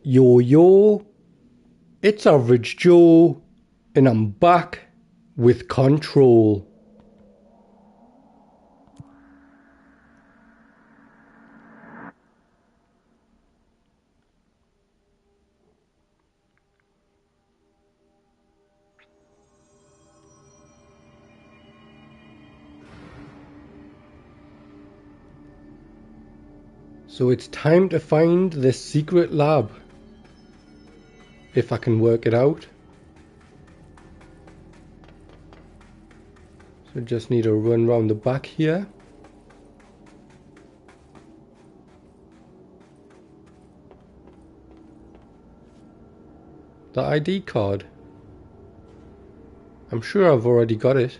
Yo, it's Average Joe, and I'm back with control. So it's time to find this secret lab, if I can work it out. So just need to run around the back here. The ID card. I'm sure I've already got it.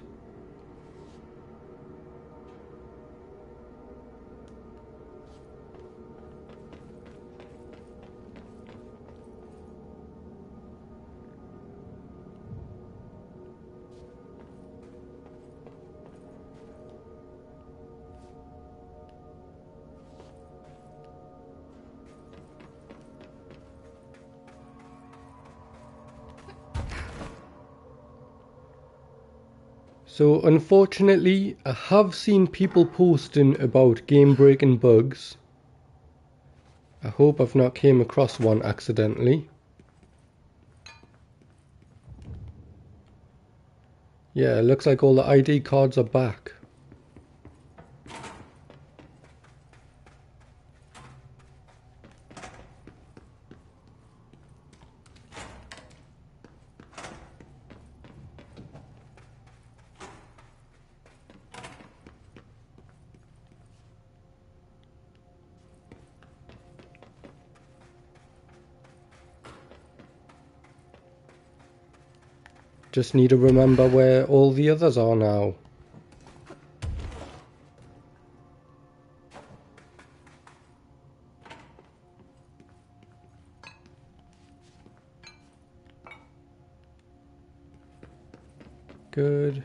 So unfortunately, I have seen people posting about game breaking bugs. I hope I've not came across one accidentally. Yeah, it looks like all the ID cards are back. Just need to remember where all the others are now. Good.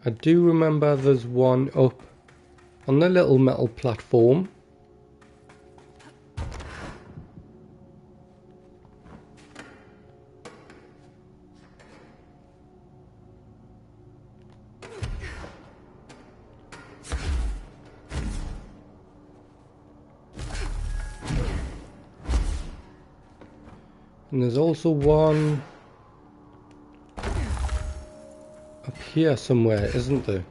I do remember there's one up on the little metal platform. And there's also one up here somewhere, isn't there?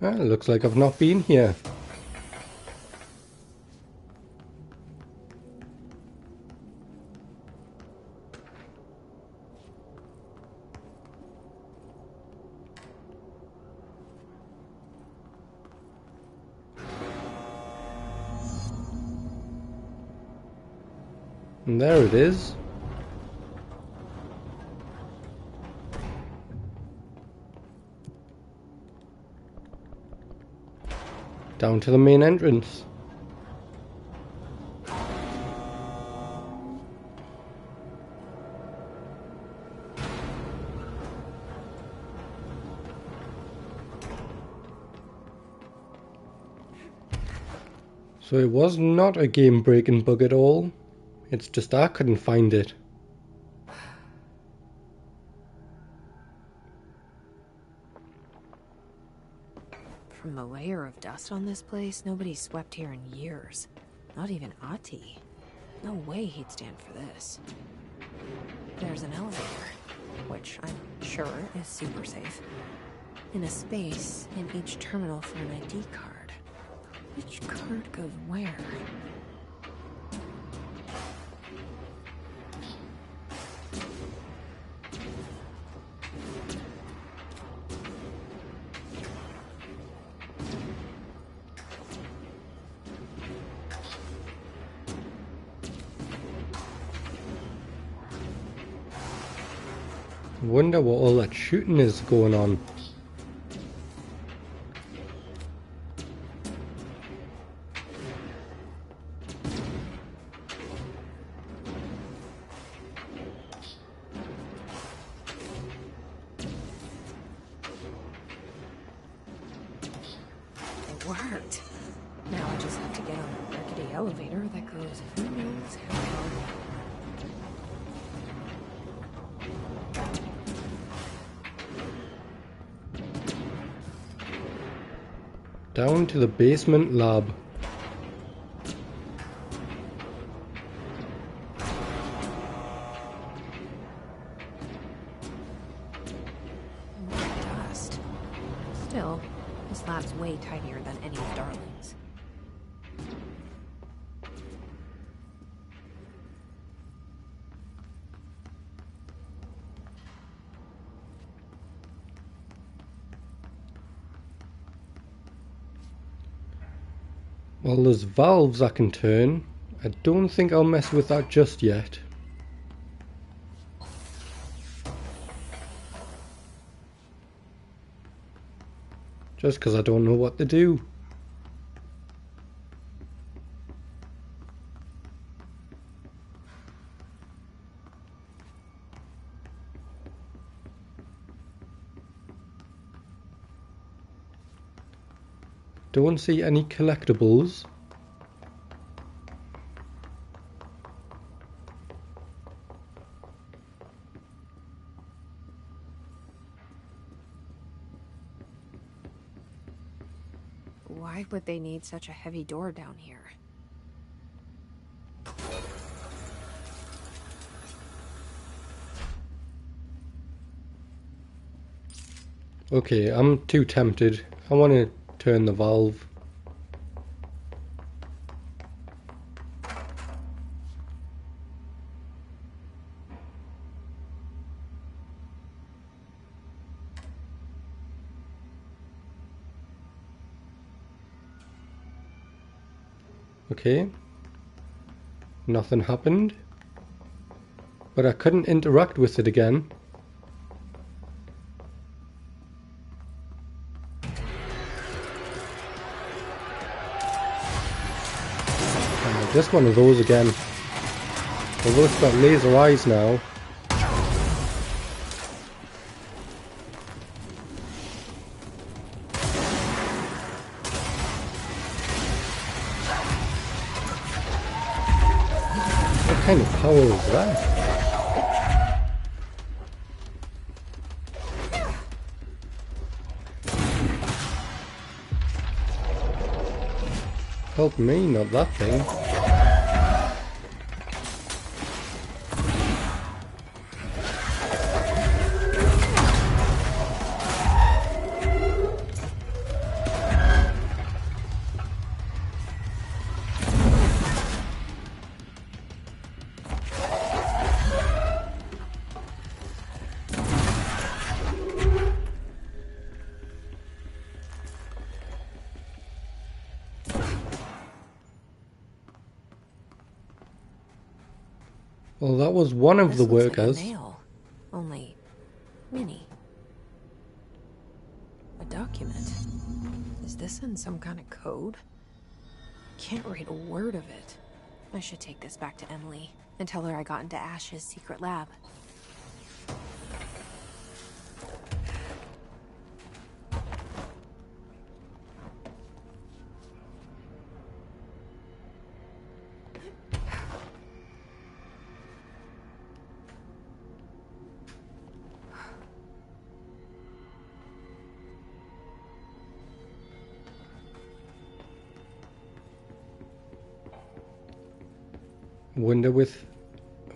Well, it looks like I've not been here. And there it is. Down to the main entrance. So it was not a game breaking bug at all. It's just I couldn't find it. From the layer of dust on this place, nobody's swept here in years. Not even Ati. No way he'd stand for this. There's an elevator, which I'm sure is super safe. And a space in each terminal for an ID card. Which card goes where? Wonder what all that shooting is going on. worked. Now I just have to get on a rickety elevator that goes who knows how long. Down to the basement lab. More dust. Still, this lab's way tidier than any of Darling's. Well, there's valves I can turn. I don't think I'll mess with that just yet. Just because I don't know what to do. Don't see any collectibles. Why would they need such a heavy door down here? Okay, I'm too tempted. I want to turn the valve. Okay. Nothing happened. But I couldn't interact with it again. Just one of those again. Although it's got laser eyes now. What kind of power is that? Help me, not that thing. Well, that was one of the workers. Like a nail, only mini. A document. Is this in some kind of code? Can't read a word of it. I should take this back to Emily and tell her I got into Ash's secret lab.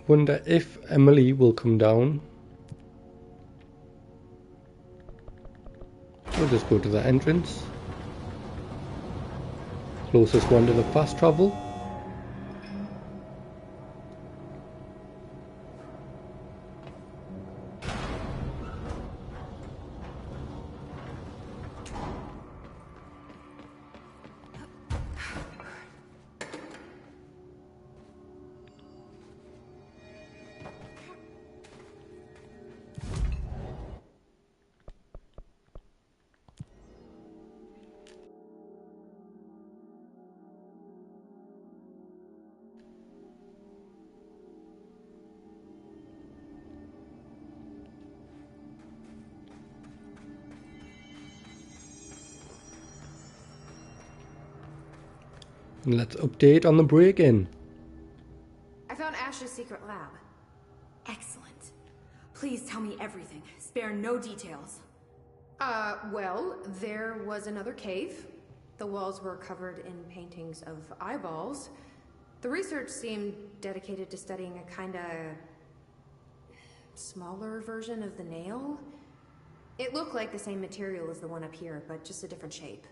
Wonder if Emily will come down. We'll just go to the entrance. Closest one to the fast travel. And let's update on the break-in. I found Ash's secret lab. Excellent. Please tell me everything. Spare no details. Well, there was another cave. The walls were covered in paintings of eyeballs. The research seemed dedicated to studying a kinda smaller version of the nail. It looked like the same material as the one up here, but just a different shape.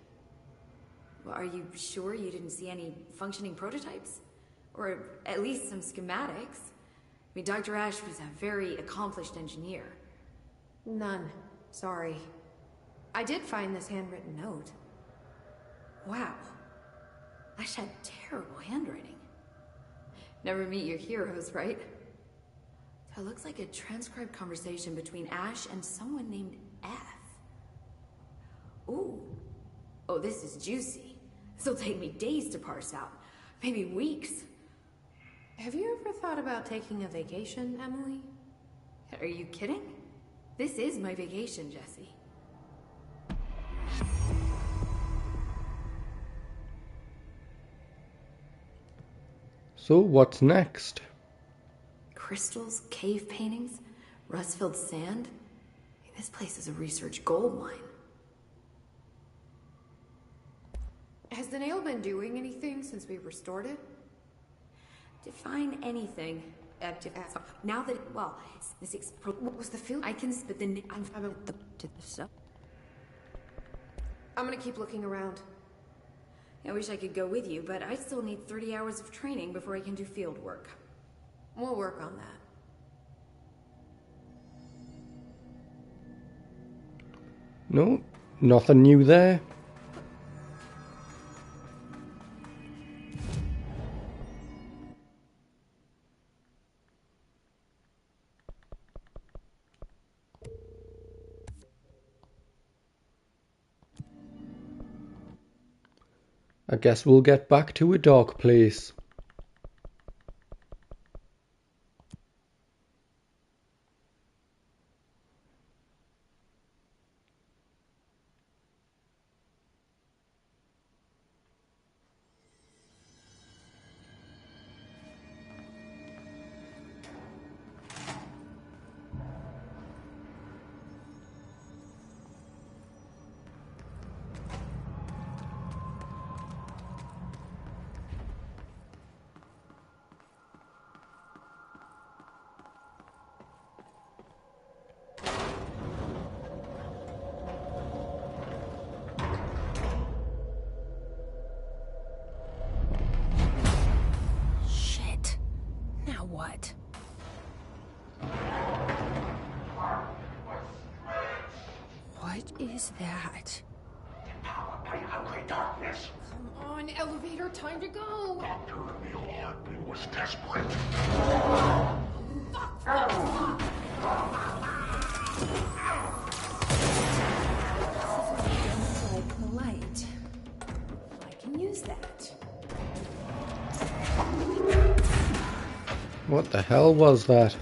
Well, are you sure you didn't see any functioning prototypes? Or at least some schematics? I mean, Dr. Ash was a very accomplished engineer. None. Sorry. I did find this handwritten note. Wow. Ash had terrible handwriting. Never meet your heroes, right? So it looks like a transcribed conversation between Ash and someone named F. Ooh. Oh, this is juicy. This'll take me days to parse out. Maybe weeks. Have you ever thought about taking a vacation, Emily? Are you kidding? This is my vacation, Jesse. So what's next? Crystals, cave paintings, rust-filled sand. This place is a research gold mine. Has the nail been doing anything since we restored it? Define anything. Now that, well, What was the field? I can spit the... I'm gonna keep looking around. I wish I could go with you, but I still need 30 hours of training before I can do field work. We'll work on that. No, nothing new there. I guess we'll get back to a dark place. Shit. Now what? What is that? Powered by hungry darkness. Come on, elevator, time to go! Dr. Emil was desperate. Like the light. I can use that. What the hell was that?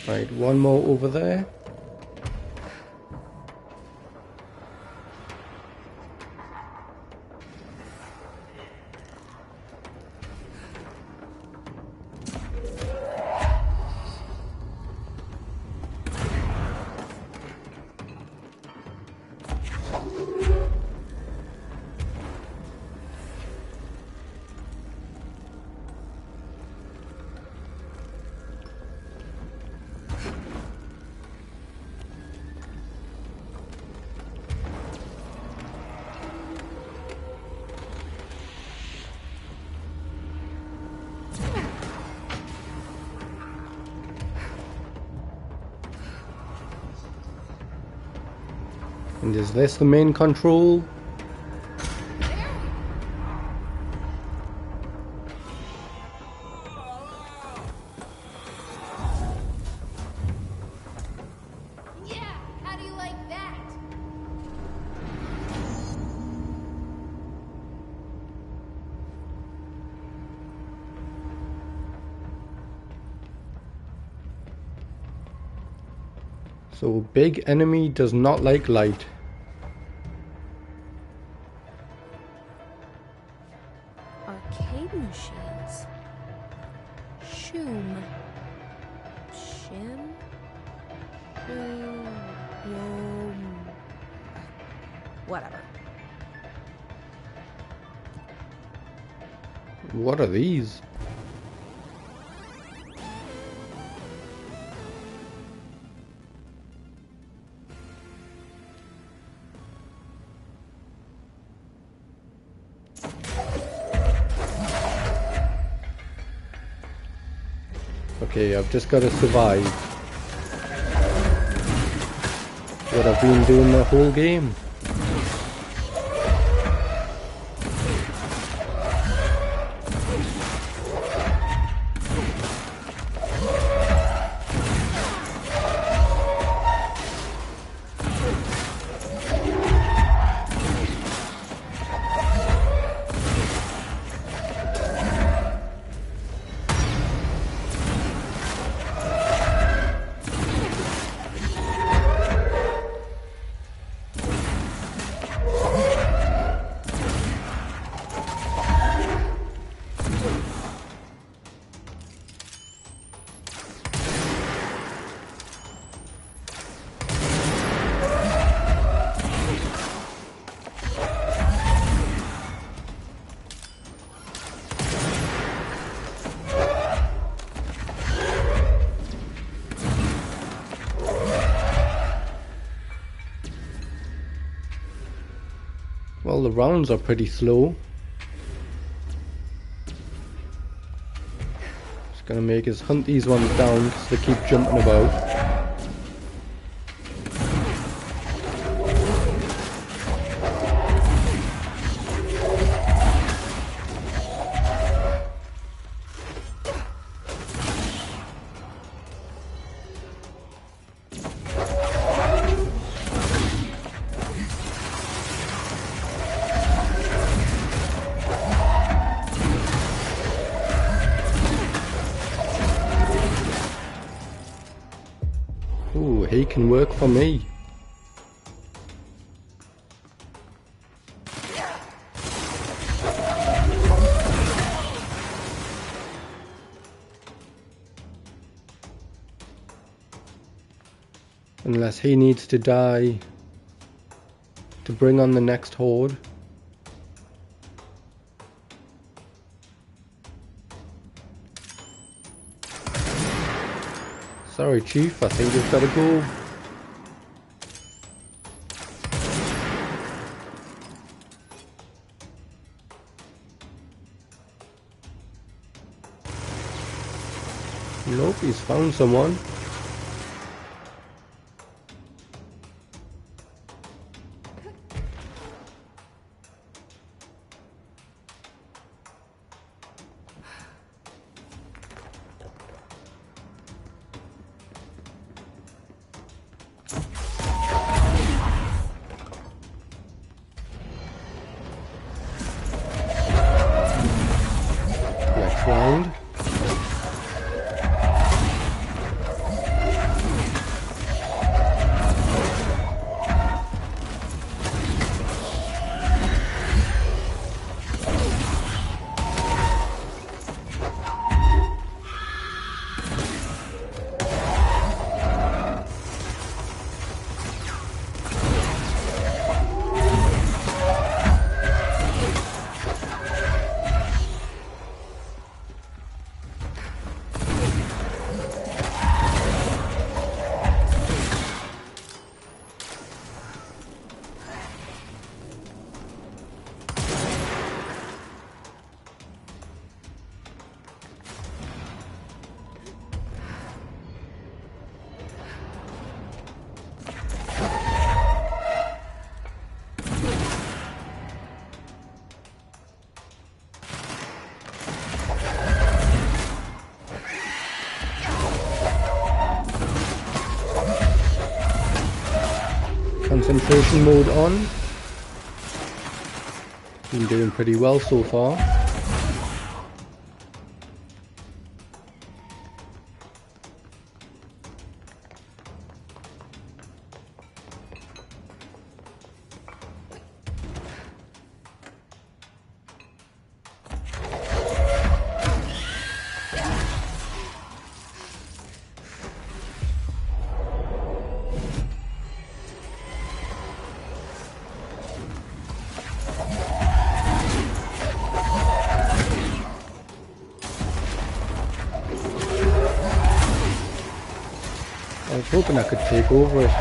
Right, one more over there. And is this the main control? Yeah, how do you like that? So big enemy does not like light. Arcade machines. Shim. Whatever. What are these? Okay, I've just got to survive. What I've been doing the whole game. Well, the rounds are pretty slow. Just gonna make us hunt these ones down because they keep jumping about. Ooh, he can work for me. Unless he needs to die to bring on the next horde. Sorry, Chief, I think you've got to go. Nope, he's found someone. Next round. Concentration mode on. Been doing pretty well so far. I was hoping I could take over it.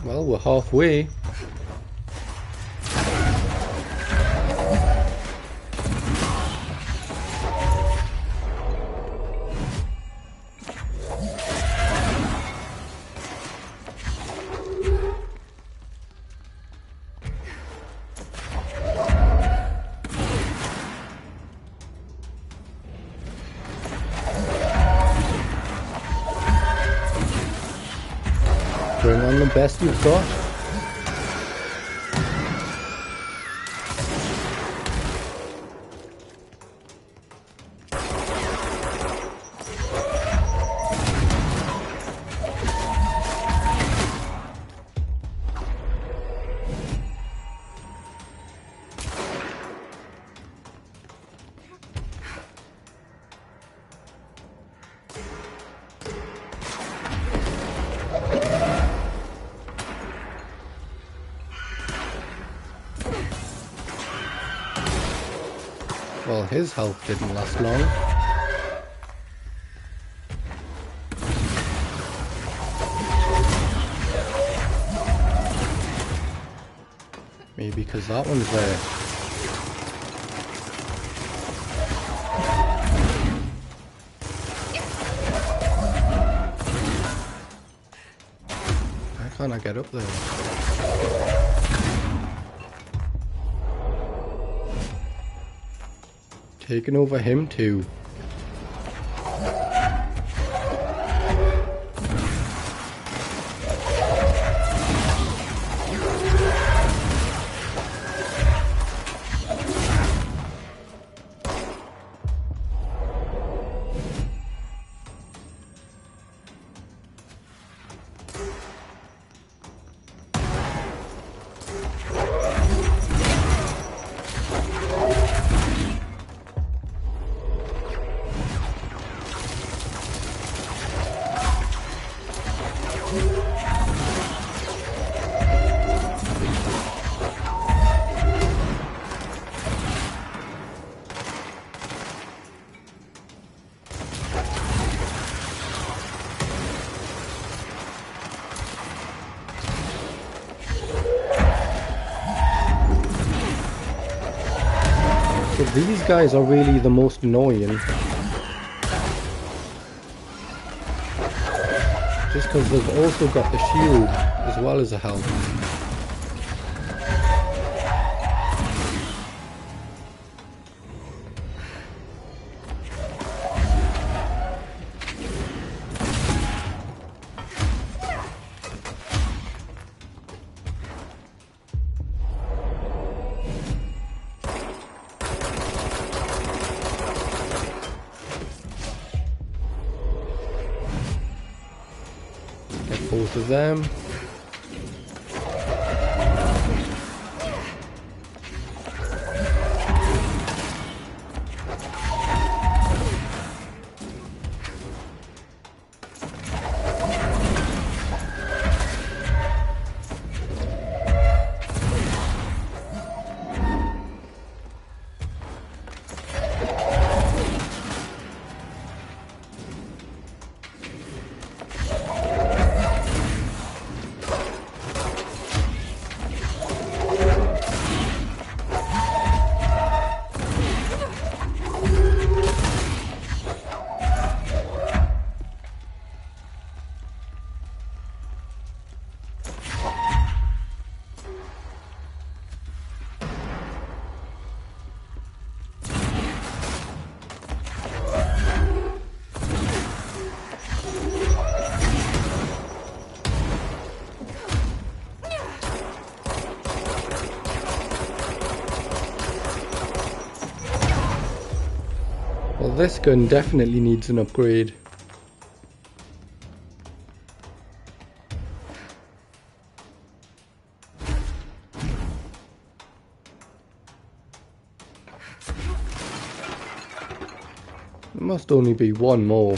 Well, we're halfway. Bring on the best you've got. Well, his health didn't last long. Maybe because that one's there. Why can't I get up there? Taking over him too. So these guys are really the most annoying. Just because they've also got the shield as well as the health. Both of them. this gun definitely needs an upgrade. There must only be one more.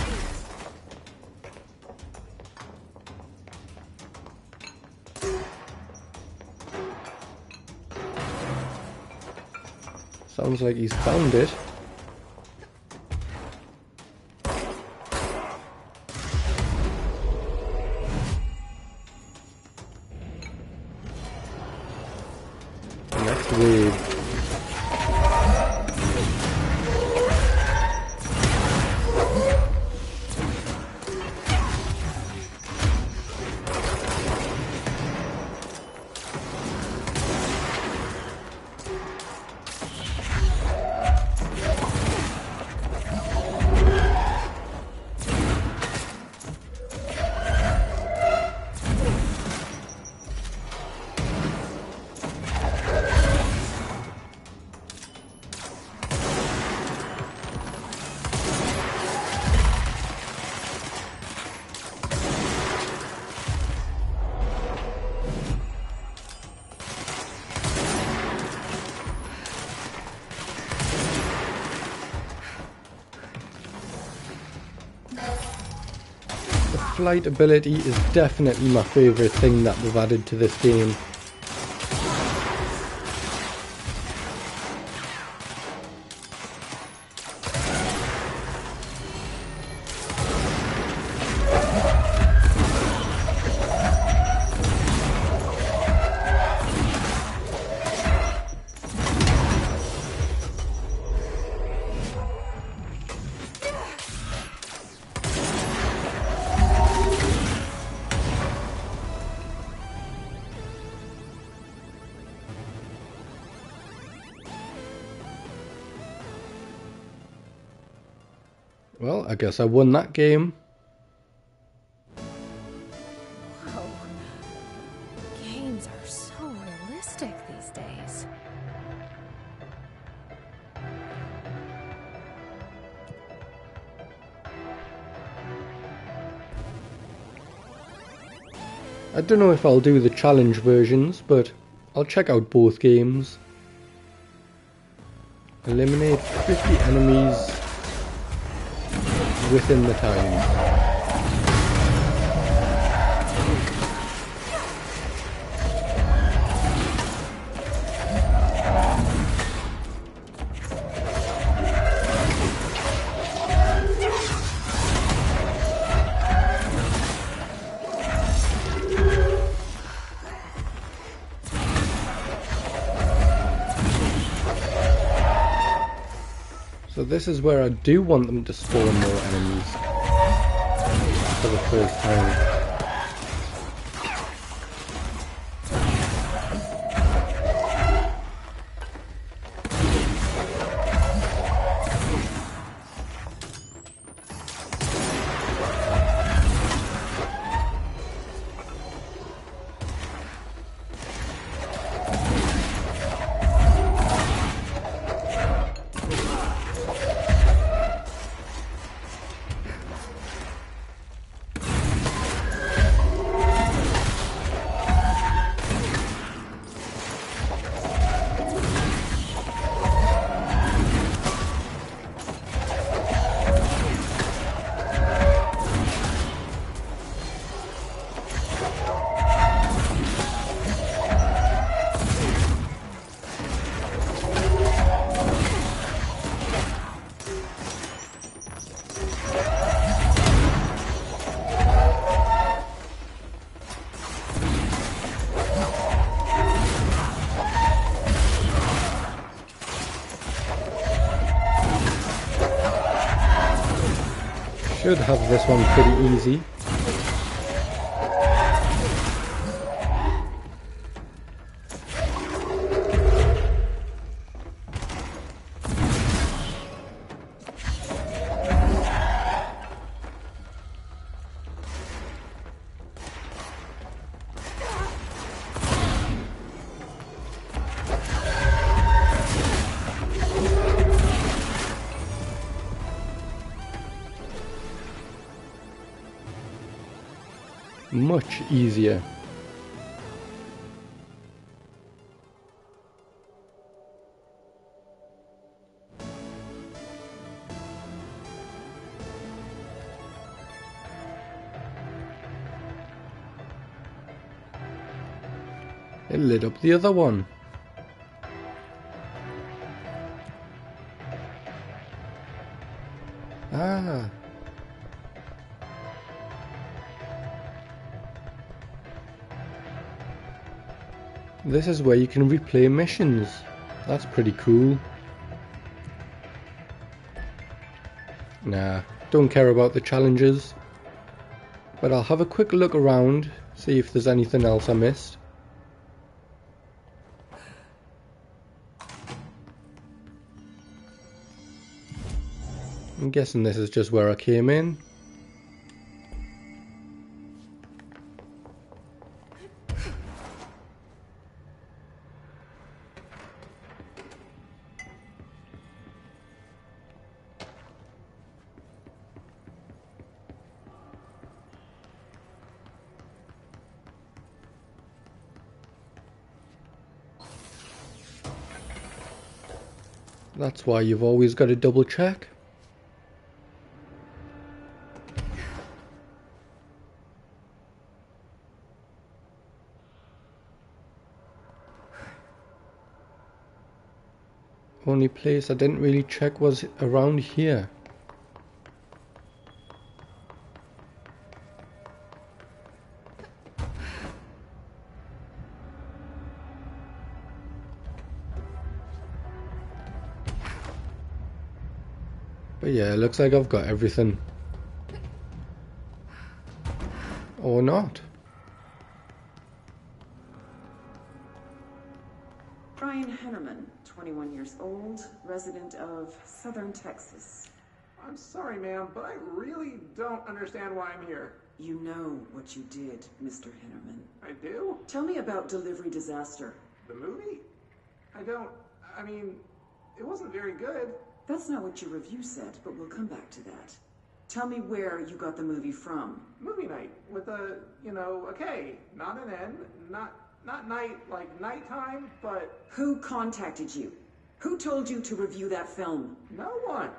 Sounds like he's found it. Next wave. The flight ability is definitely my favourite thing that they've added to this game. Well, I guess I won that game. Whoa. Games are so realistic these days. I don't know if I'll do the challenge versions, but I'll check out both games. Eliminate 50 enemies within the time. So this is where I do want them to spawn more enemies for the first time. Should have this one pretty easy. much easier. It lit up the other one. Ah. This is where you can replay missions. That's pretty cool. Nah, don't care about the challenges. But I'll have a quick look around, see if there's anything else I missed. I'm guessing this is just where I came in. That's why you've always got to double check. Only place I didn't really check was around here. But yeah, it looks like I've got everything. Or not. Brian Hennerman, 21 years old, resident of Southern Texas. I'm sorry, ma'am, but I really don't understand why I'm here. You know what you did, Mr. Hennerman. I do? Tell me about Delivery Disaster. The movie? I mean, it wasn't very good. That's not what your review said, but we'll come back to that. Tell me where you got the movie from. Movie night with a K, not an N, not night like nighttime, but... Who contacted you? Who told you to review that film? No one.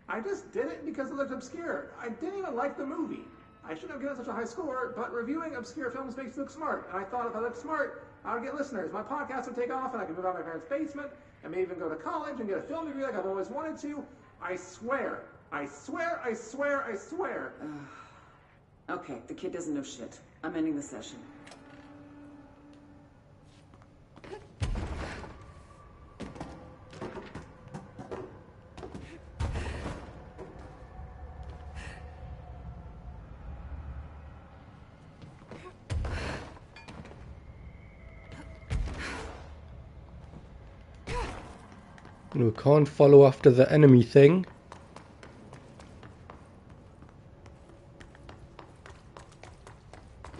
I just did it because it looked obscure. I didn't even like the movie. I shouldn't have given such a high score, but reviewing obscure films makes you look smart. And I thought if I looked smart, I would get listeners. My podcast would take off and I could move out of my parents' basement and maybe even go to college and get a film degree like I've always wanted to. I swear. I swear, I swear, I swear. Okay, the kid doesn't know shit. I'm ending the session. We can't follow after the enemy thing.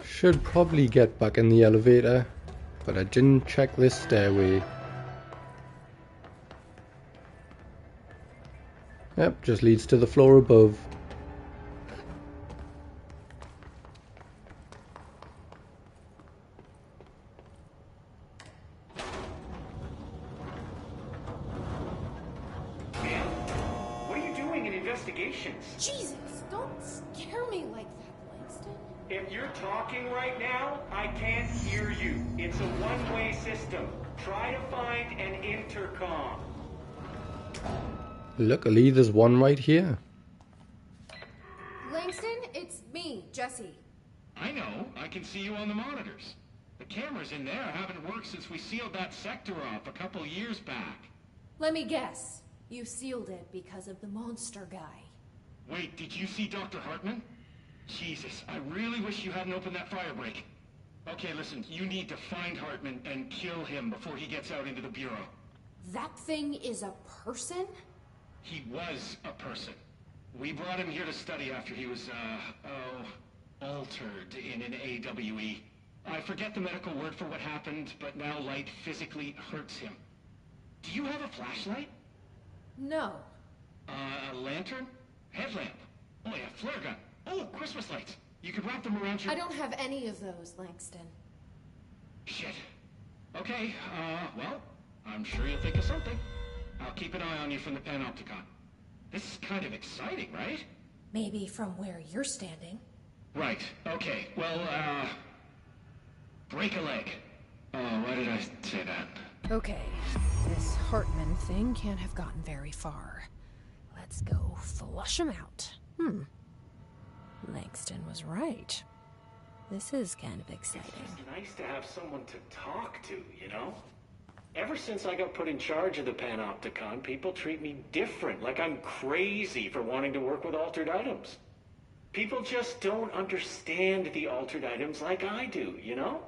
Should probably get back in the elevator, but I didn't check this stairway. Yep, just leads to the floor above. Jesus, don't scare me like that, Langston. If you're talking right now, I can't hear you. It's a one-way system. Try to find an intercom. Luckily, there's one right here. Langston, it's me, Jesse. I know. I can see you on the monitors. The cameras in there haven't worked since we sealed that sector off a couple years back. Let me guess. You sealed it because of the monster guy. Wait, did you see Dr. Hartman? Jesus, I really wish you hadn't opened that fire break. Okay, listen, you need to find Hartman and kill him before he gets out into the Bureau. That thing is a person? He was a person. We brought him here to study after he was, altered in an AWE. I forget the medical word for what happened, but now light physically hurts him. Do you have a flashlight? No. A lantern? Headlamp? Oh yeah, flare gun. Oh, Christmas lights. You could wrap them around your... I don't have any of those, Langston. Shit. Okay, well, I'm sure you'll think of something. I'll keep an eye on you from the panopticon. This is kind of exciting, right? Maybe from where you're standing. Right, okay. Well, break a leg. Oh, why did I say that? Okay, this Hartman thing can't have gotten very far. Let's go flush him out. Langston was right. This is kind of exciting. It's nice to have someone to talk to, you know? Ever since I got put in charge of the Panopticon, people treat me different, like I'm crazy for wanting to work with altered items. People just don't understand the altered items like I do, you know?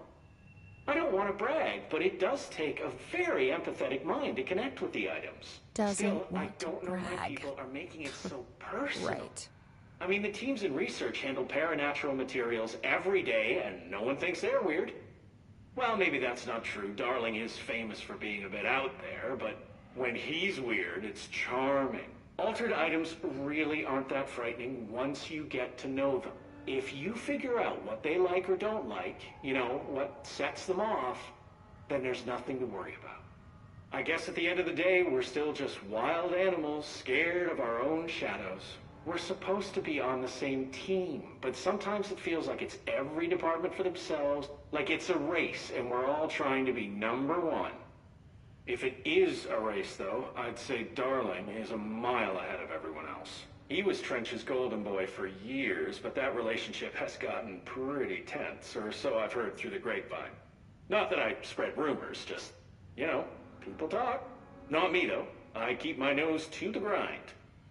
I don't want to brag, but it does take a very empathetic mind to connect with the items. Still, I don't know why people are making it so personal. Right. I mean, the teams in research handle paranatural materials every day, and no one thinks they're weird. Well, maybe that's not true. Darling is famous for being a bit out there, but when he's weird, it's charming. Altered items really aren't that frightening once you get to know them. If you figure out what they like or don't like, you know, what sets them off, then there's nothing to worry about. I guess at the end of the day, we're still just wild animals scared of our own shadows. We're supposed to be on the same team, but sometimes it feels like it's every department for themselves, like it's a race, and we're all trying to be number one. If it is a race, though, I'd say Darling is a mile ahead of everyone else. He was Trench's golden boy for years, but that relationship has gotten pretty tense, or so I've heard through the grapevine. Not that I spread rumors, just, you know, people talk. Not me, though. I keep my nose to the grind.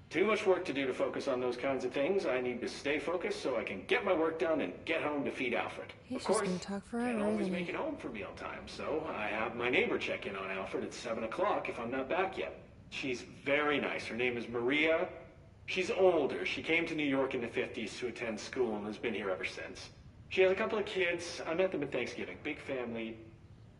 Too much work to do to focus on those kinds of things. I need to stay focused so I can get my work done and get home to feed Alfred. He's just gonna talk forever, can't always isn't make he? it home for mealtime, so I have my neighbor check in on Alfred at 7 o'clock if I'm not back yet. She's very nice. Her name is Maria. She's older. She came to New York in the 50s to attend school and has been here ever since. She has a couple of kids. I met them at Thanksgiving. Big family.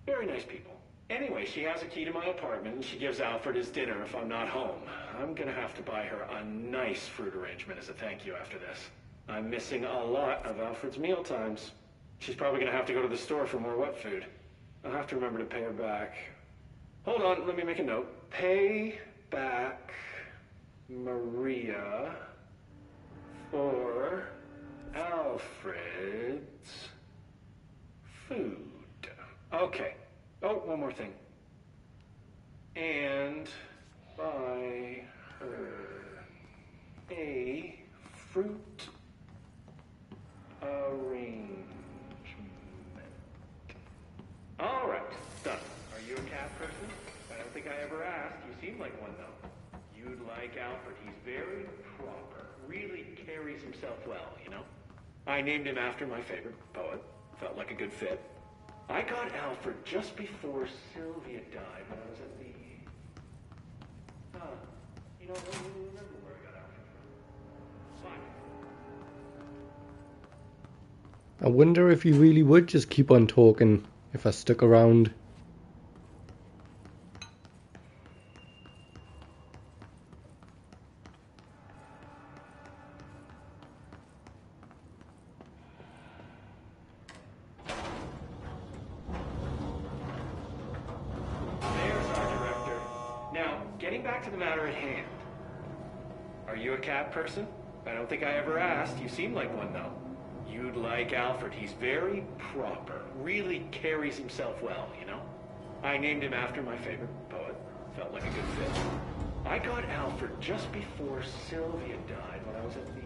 Very nice people. Anyway, she has a key to my apartment, and she gives Alfred his dinner if I'm not home. I'm gonna have to buy her a nice fruit arrangement as a thank you after this. I'm missing a lot of Alfred's meal times. She's probably gonna have to go to the store for more wet food. I'll have to remember to pay her back. Hold on, let me make a note. Pay back Maria for Alfred's food. Okay. Oh, one more thing. And buy her a fruit arrangement. All right, done. Are you a cat person? I don't think I ever asked. You seem like one, though. You'd like Alfred. He's very proper. Really carries himself well, you know? I named him after my favorite poet. Felt like a good fit. I got Alfred just before Sylvia died when I was at the... you know, I don't really remember where I got Alfred from. Fine. I wonder if you really would just keep on talking if I stuck around. Getting back to the matter at hand. Are you a cat person? I don't think I ever asked. You seem like one, though. You'd like Alfred. He's very proper. Really carries himself well, you know? I named him after my favorite poet. Felt like a good fit. I got Alfred just before Sylvia died when I was at the...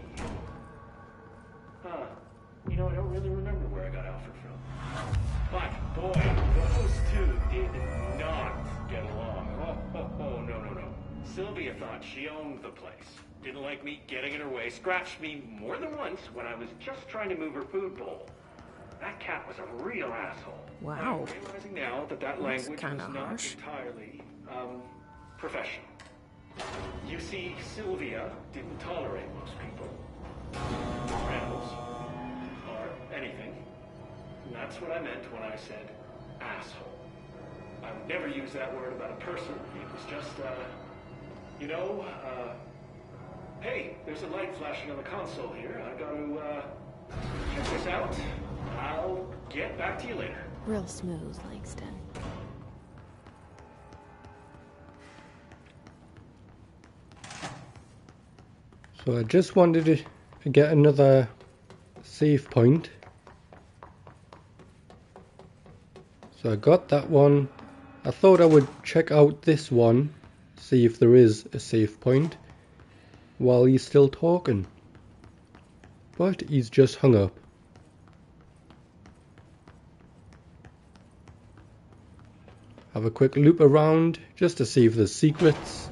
You know, I don't really remember where I got Alfred from. But, boy, those two did not get along. No. Sylvia thought she owned the place. Didn't like me getting in her way. Scratched me more than once when I was just trying to move her food bowl. That cat was a real asshole. Wow. I'm realizing now that language was not entirely, professional. You see, Sylvia didn't tolerate most people. Or animals. Or anything. And that's what I meant when I said asshole. I would never use that word about a person. It was just, you know, hey, there's a light flashing on the console here. I gotta, check this out. I'll get back to you later. Real smooth, Langston. So I just wanted to get another save point. So I got that one. I thought I would check out this one, see if there is a save point while he's still talking. But he's just hung up. Have a quick loop around just to see if there's secrets.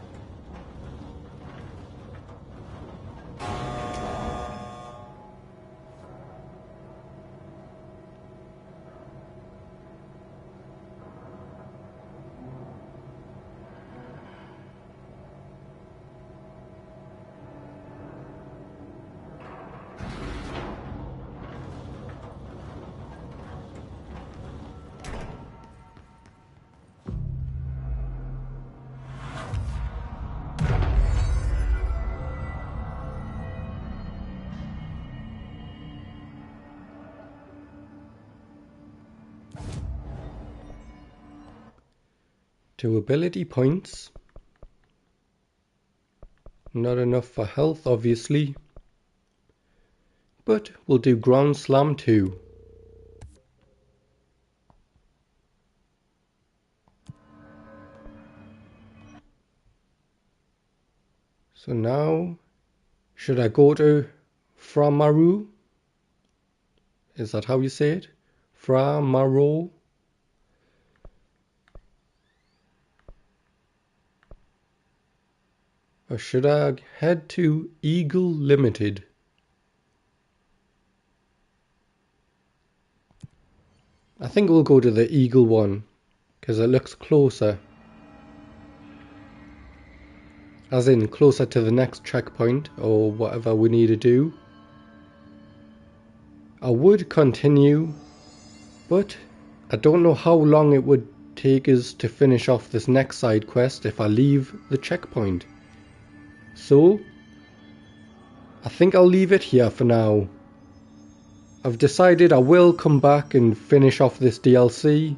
Two ability points. Not enough for health, obviously. But we'll do ground slam too. So now, should I go to Framaru? Is that how you say it? Framaro? Or should I head to Eagle Limited? I think we'll go to the Eagle one, because it looks closer. As in, closer to the next checkpoint, or whatever we need to do. I would continue, but I don't know how long it would take us to finish off this next side quest if I leave the checkpoint. So, I think I'll leave it here for now. I've decided I will come back and finish off this DLC.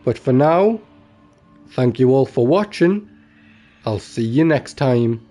But for now, thank you all for watching. I'll see you next time.